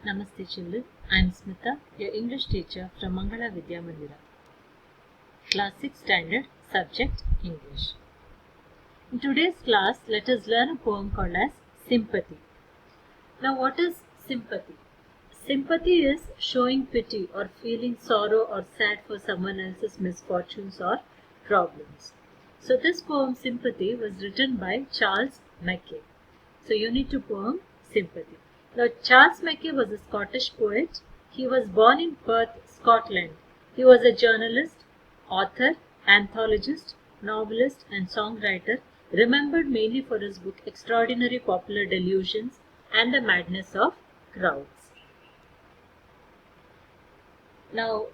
Namaste children, I am Smita, your English teacher from Mangala Vidya Mandira. Class 6 Standard, Subject English. In today's class, let us learn a poem called as Sympathy. Now what is sympathy? Sympathy is showing pity or feeling sorrow or sad for someone else's misfortunes or problems. So this poem Sympathy was written by Charles Mackay. So you need to poem Sympathy. Now Charles Mackay was a Scottish poet. He was born in Perth, Scotland. He was a journalist, author, anthologist, novelist and songwriter, remembered mainly for his book Extraordinary Popular Delusions and the Madness of Crowds. Now,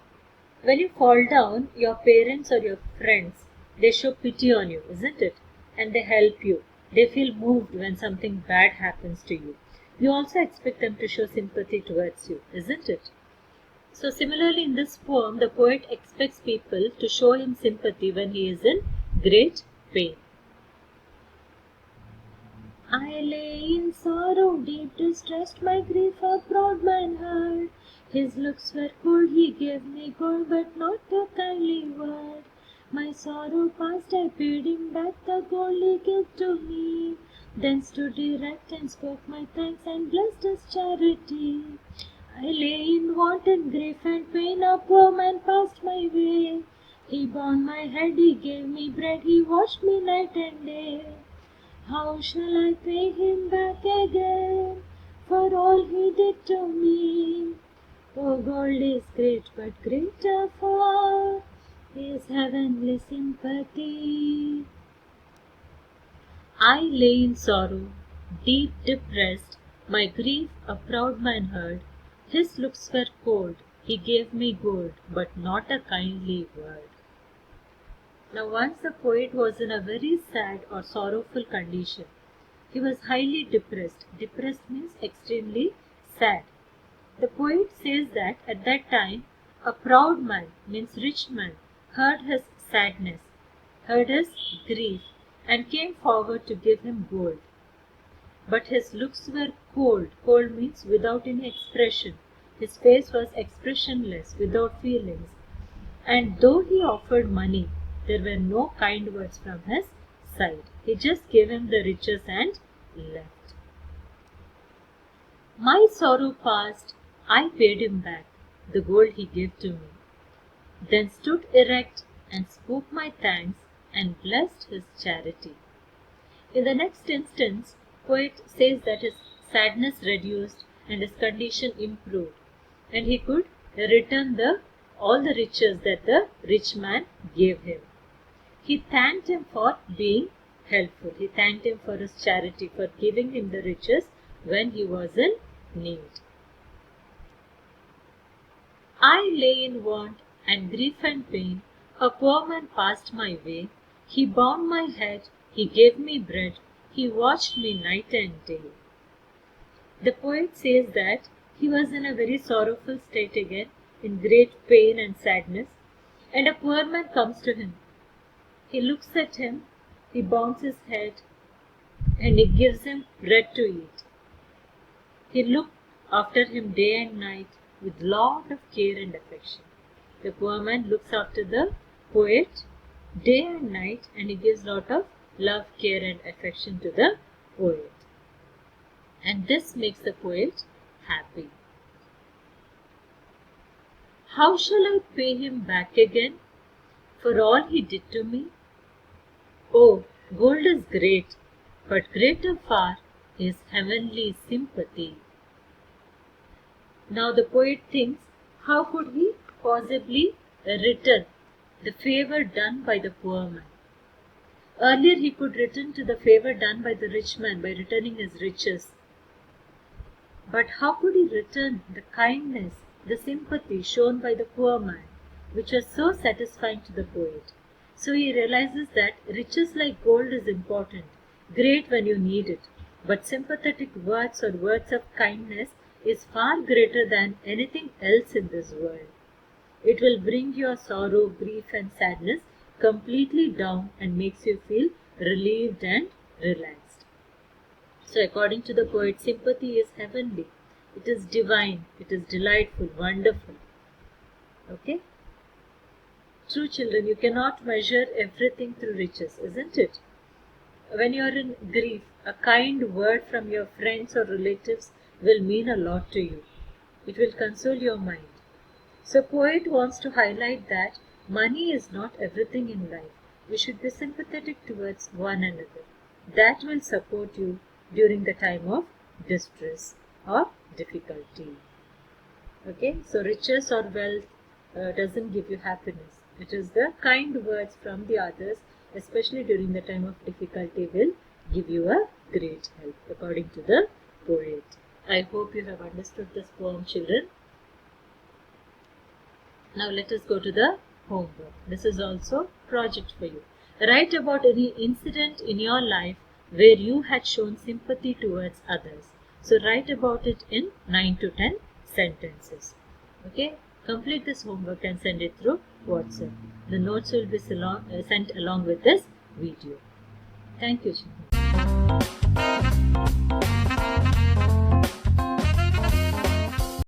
when you fall down, your parents or your friends, they show pity on you, isn't it? And they help you. They feel moved when something bad happens to you. You also expect them to show sympathy towards you, isn't it? So similarly in this poem, the poet expects people to show him sympathy when he is in great pain. I lay in sorrow, deep distressed, my grief a proud man heard. His looks were cold, he gave me gold, but not a kindly word. My sorrow past, I paid him back the gold he gave to me. Then stood erect and spoke my thanks and blessed his charity. I lay in want and grief and pain, a poor man passed my way. He bound my head, he gave me bread, he washed me night and day. How shall I pay him back again for all he did to me? Oh, gold is great, but greater far is heavenly sympathy. I lay in sorrow, deep depressed, my grief a proud man heard. His looks were cold, he gave me gold, but not a kindly word. Now once the poet was in a very sad or sorrowful condition. He was highly depressed. Depressed means extremely sad. The poet says that at that time a proud man, means rich man, heard his sadness, heard his grief and came forward to give him gold. But his looks were cold. Cold means without any expression. His face was expressionless, without feelings. And though he offered money, there were no kind words from his side. He just gave him the riches and left. My sorrow past, I paid him back the gold he gave to me. Then stood erect and spoke my thanks and blessed his charity. In the next instance, poet says that his sadness reduced and his condition improved, and he could return all the riches that the rich man gave him. He thanked him for being helpful. He thanked him for his charity, for giving him the riches when he was in need. I lay in want and grief and pain. A poor man passed my way. He bound my head. He gave me bread. He watched me night and day. The poet says that he was in a very sorrowful state again, in great pain and sadness, and a poor man comes to him. He looks at him, he bounds his head, and he gives him bread to eat. He looked after him day and night with lot of care and affection. The poor man looks after the poet day and night, and he gives lot of love, care and affection to the poet. And this makes the poet happy. How shall I pay him back again for all he did to me? Oh, gold is great, but greater far is heavenly sympathy. Now the poet thinks, how could he possibly return the favor done by the poor man? Earlier he could return to the favor done by the rich man by returning his riches. But how could he return the kindness, the sympathy shown by the poor man, which was so satisfying to the poet? So he realizes that riches like gold is important, great when you need it, but sympathetic words or words of kindness is far greater than anything else in this world. It will bring your sorrow, grief and sadness completely down and makes you feel relieved and relaxed. So according to the poet, sympathy is heavenly. It is divine, it is delightful, wonderful. Okay? True children, you cannot measure everything through riches, isn't it? When you are in grief, a kind word from your friends or relatives will mean a lot to you. It will console your mind. So poet wants to highlight that money is not everything in life. We should be sympathetic towards one another. That will support you during the time of distress or difficulty. Okay, so riches or wealth doesn't give you happiness. It is the kind words from the others, especially during the time of difficulty, will give you a great help, according to the poet. I hope you have understood this poem, children. Now let us go to the homework. This is also project for you. Write about any incident in your life where you had shown sympathy towards others. So write about it in 9 to 10 sentences. Okay, complete this homework and send it through WhatsApp. The notes will be sent along with this video. Thank you, children.